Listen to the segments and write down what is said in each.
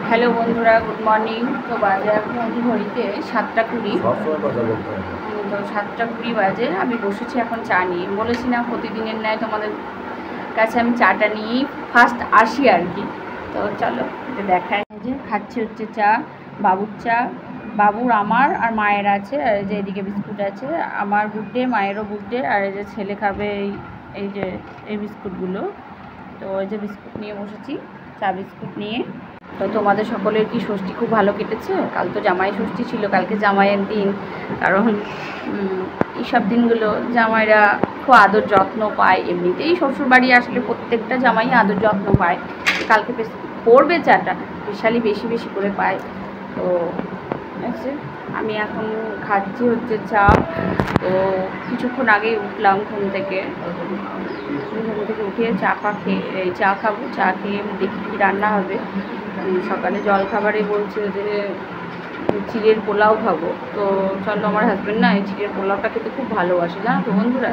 Hello বন্ধুরা, good morning. তো বাজে এখন ঘড়িতে 7টা 20। তো 7টা 20 বাজে। আমি বসেছি এখন চা নিয়ে। বলেছি না প্রতিদিনের ন্যায় তোমাদের কাছে আমি চাটা নিয়েই ফার্স্ট আসি আর কি। তো চলো দেখায় যে খাচ্ছি হচ্ছে চা, বাবুর চা। বাবুর, আমার আর মায়ের আছে, আর এই যে এদিকে বিস্কুট আছে। আমার গুড ডে, মায়েরও গুড ডে। আর এই যে ছেলে খাবে এই যে এই বিস্কুটগুলো। তো এই যে বিস্কুট নিয়ে বসেছি, চা বিস্কুট নিয়ে। তো তোমাদের সকলের কি ষষ্ঠী খুব ভালো কেটেছে? কাল তো জামাই ষষ্ঠী ছিল, কালকে জামাইয়ের দিন। কারণ এইসব দিনগুলো জামাইরা খুব আদর যত্ন পায়। এমনিতেই শ্বশুরবাড়ি আসলে প্রত্যেকটা জামাই আদর যত্ন পায়। কালকে পড়বে চাটা বিশালই বেশি বেশি করে পায়। তো আছে, আমি এখন খাচ্ছি হচ্ছে চা। তো কিছুক্ষণ আগেই উঠলাম ঘুম থেকে উঠে চা খাবো। চা খেয়ে দেখি কী রান্না হবে। সকালে জলখাবারে বলছে যে চিড়ের পোলাও খাবো। তো চলো, আমার হাজব্যান্ড না এই চিড়ের পোলাওটা খেতে খুব ভালোবাসে, জানো তো বন্ধুরা।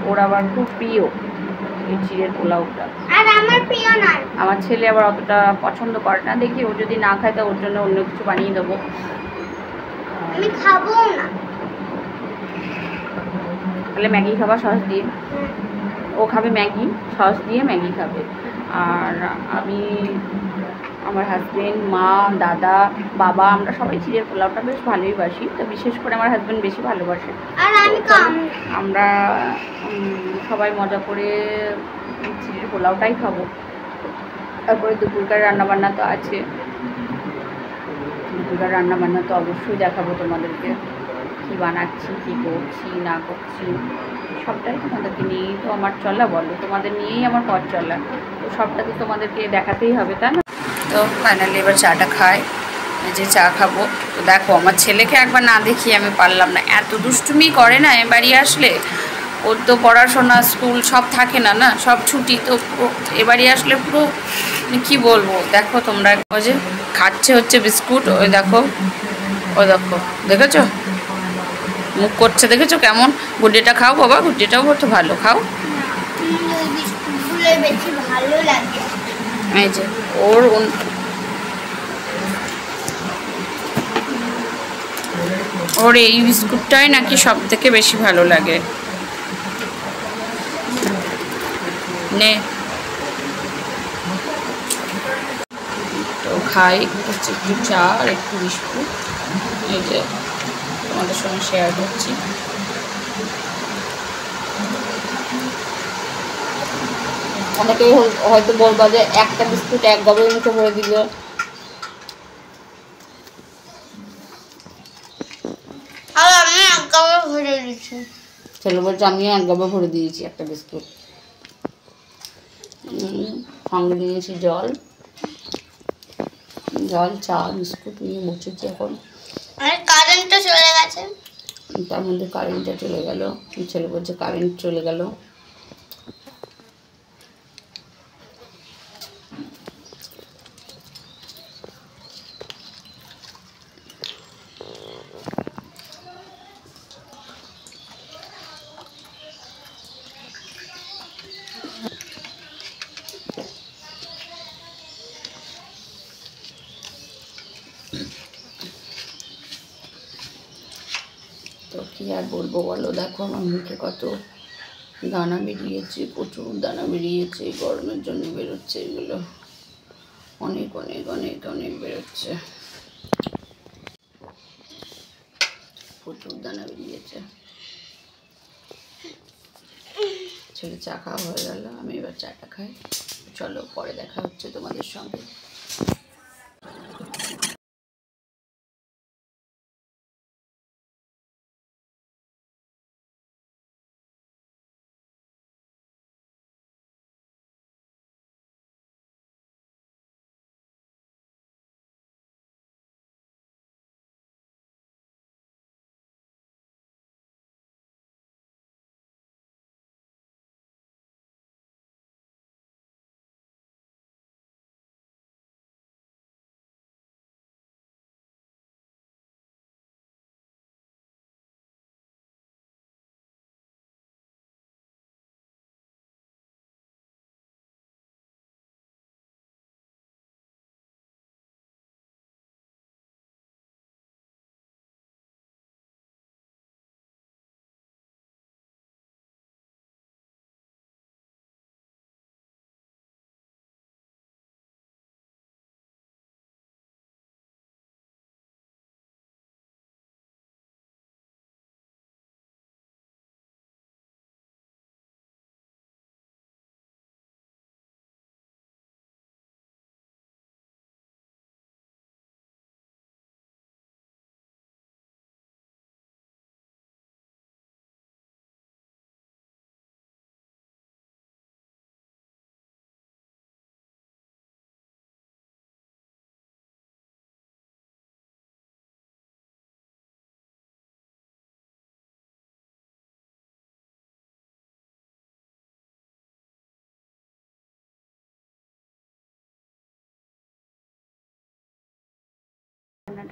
ওর আবার খুব প্রিয় এই চিড়ের পোলাওটা। আর আমার প্রিয় নয়। আমার ছেলে আবার অতটা পছন্দ করে না। দেখি ও যদি না খায় তা ওর জন্য অন্য কিছু বানিয়ে দেবো। আমি খাবো না। তাহলে ম্যাগি খাবা সস দিয়ে? ও খাবে ম্যাগি, সস দিয়ে ম্যাগি খাবে। আর আমি, আমার হাজব্যান্ড, মা, দাদা, বাবা, আমরা সবাই চিড়ের পোলাওটা বেশ ভালোই বাসি। তো বিশেষ করে আমার হাজব্যান্ড বেশি ভালোবাসে। আর আমি কম। আমরা সবাই মজা করে চিড়ের পোলাওটাই খাবো। তারপরে দুপুরকার রান্নাবান্না তো আছে। দুপুরকার রান্নাবান্না তো অবশ্যই দেখাবো তোমাদেরকে, কী বানাচ্ছি, কী করছি না করছি, সবটাই তোমাদেরকে নিয়েই তো আমার চলা। বলো, তোমাদের নিয়েই আমার পথ চলা। তো সবটা তো তোমাদেরকে দেখাতেই হবে, তাই না? তো ফাইনালি এবার চাটা খাই। যে চা খাবো। তো দেখো, আমার ছেলেকে একবার না দেখিয়ে আমি পারলাম না। এত দুষ্টুমি করে না এ বাড়ি আসলে। ওর তো পড়াশোনা, স্কুল সব থাকে না, না সব ছুটি। তো এ বাড়ি আসলে পুরো কী বলবো। দেখো তোমরা, ওই যে খাচ্ছে হচ্ছে বিস্কুট। ওই দেখো, ওই দেখো, দেখেছো মুখ করছে, দেখেছো কেমন? গুড্ডেটা খাও বাবা, গুড্ডেটাও তো ভালো, খাও। বেশি ভালো লাগে। এই যে ওর ওর এই বিস্কুটটাই নাকি সব থেকে বেশি ভালো লাগে। নে, তো খাই হচ্ছে একটু চা আর একটু বিস্কুট। এই যে তোমাদের সঙ্গে শেয়ার করছি। অনেকেই হয়তো বলবা যে একটা বিস্কুট এক গবের মুখে ভরে দিল। আর আমি এক গামলা ভরে দিচ্ছি। ছেলে বলছে আমিও এক গবে ভরে দিয়েছি একটা বিস্কুট। সঙ্গে নিয়েছি জল, চা, বিস্কুট নিয়ে বসেছি এখন। আর কারেন্টটা চলে গেছে। তার মধ্যে কারেন্টটা চলে গেল। ছেলে বলছে কারেন্ট চলে গেল। তো কী আর বলবো বলো, দেখো আমার মুখে কত দানা বেরিয়েছে, প্রচুর দানা বেরিয়েছে। গরমের জন্য বেরোচ্ছে এগুলো, অনেক অনেক অনেক অনেক বেরোচ্ছে, প্রচুর দানা বেরিয়েছে। ছেলে চা খাওয়া হয়ে গেল, আমি এবার চাটা খাই। চলো, পরে দেখা হচ্ছে তোমাদের সঙ্গে।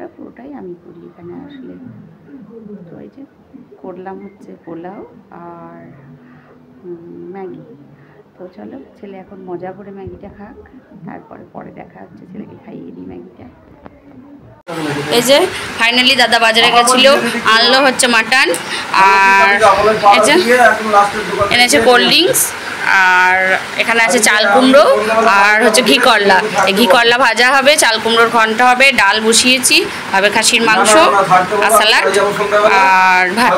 রান্নাটা পুরোটাই আমি করি এখানে আসলে। তো এই যে করলাম হচ্ছে পোলাও আর ম্যাগি। তো চলো ছেলে এখন মজা করে ম্যাগিটা খাক, তারপরে পরে দেখা হচ্ছে, ছেলেকে খাইয়ে দিই ম্যাগিটা। এই যে ফাইনালি দাদা বাজারে গেছিল, আনলো হচ্ছে মাটন, আর এই যে এনেছে কোল্ড ড্রিঙ্কস, আর এখানে আছে চাল কুমড়ো আর হচ্ছে ঘি করলা। এই ঘি করলা ভাজা হবে, চাল কুমড়োর ঘন্ট হবে, ডাল বসিয়েছি, হবে খাসির মাংস আর স্যালাড আর ভাত।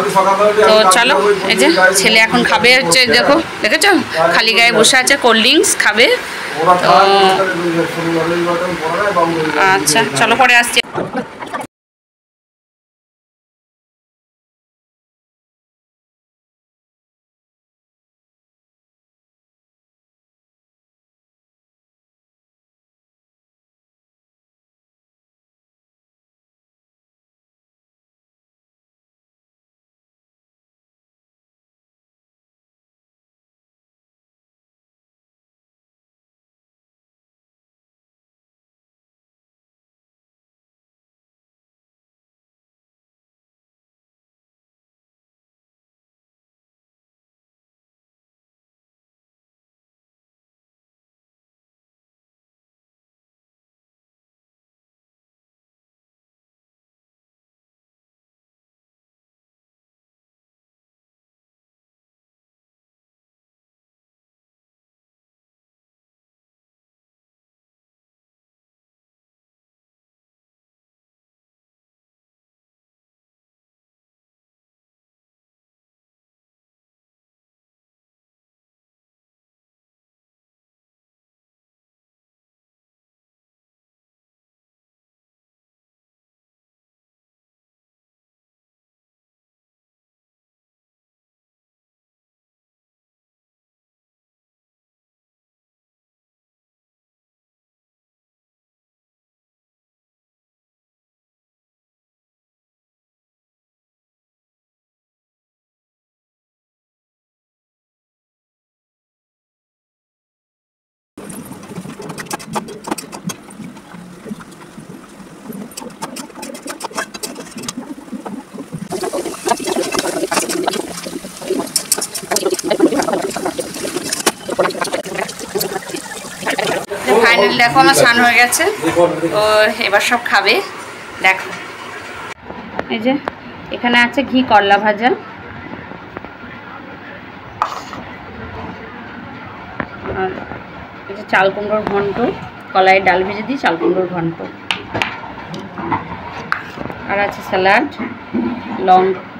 তো চলো এই যে ছেলে এখন খাবে হচ্ছে, দেখো দেখেছো খালি গায়ে বসে আছে, কোল্ড ড্রিঙ্কস খাবে। তো আচ্ছা চলো পরে আসছি। ফাইনালি দেখো আমার স্নান হয়ে গেছে, তো এবার সব খাবে। দেখো এই যে এখানে আছে ঘি করলা ভাজা, আর এই যে চাল কুমড়োর ঘন্ট, কলাইয়ের ডাল ভেজে দিই, চাল কুমড়োর ঘন্ট, আর আছে স্যালাড,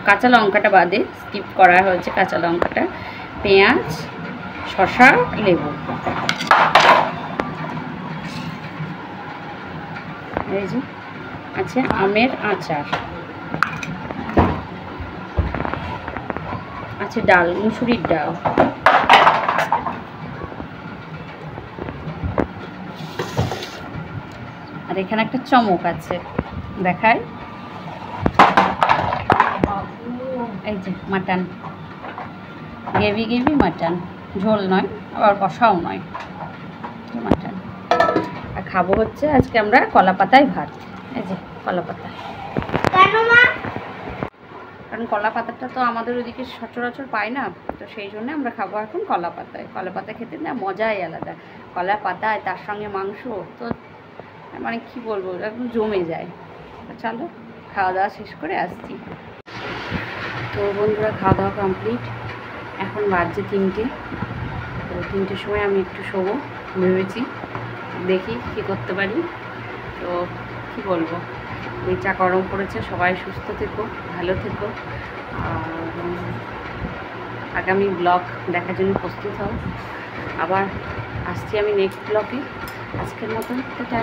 কাঁচা লঙ্কাটা বাদে স্কিপ করা হয়েছে, কাঁচা লঙ্কাটা, পেঁয়াজ, শসা, লেবু। এই যে আছে আমের আচার, আছে ডাল, মুসুরির ডাল, আর এখানে একটা চমক আছে দেখায়, এই যে মাটন, গ্রেভি গ্রেভি মাটন, ঝোল নয় আবার কষাও নয়, মাটন। আর খাবো হচ্ছে আজকে আমরা কলা পাতায় ভাত। এই যে কলা পাতা, কারণ কলা পাতাটা তো আমাদের ওইদিকে সচরাচর পাই না, তো সেই জন্য আমরা খাবো এখন কলা পাতায়। কলা পাতা খেতে না মজাই আলাদা, কলা পাতায় তার সঙ্গে মাংস, তো মানে কি বলবো একদম জমে যায়। তো চলো খাওয়া দাওয়া শেষ করে আসছি। তো বন্ধুরা খাওয়া দাওয়া কমপ্লিট, এখন বাজছে 3টে। তো 3টের সময় আমি একটু শোবো ভেবেছি, দেখি কী করতে পারি। তো কি বলবো, এই চা গরম পড়েছে, সবাই সুস্থ থেকো, ভালো থেকো, আর আগামী ব্লগ দেখার জন্য প্রস্তুত হও। আবার আসছি আমি নেক্সট ব্লগে। আজকের মতন টাটা।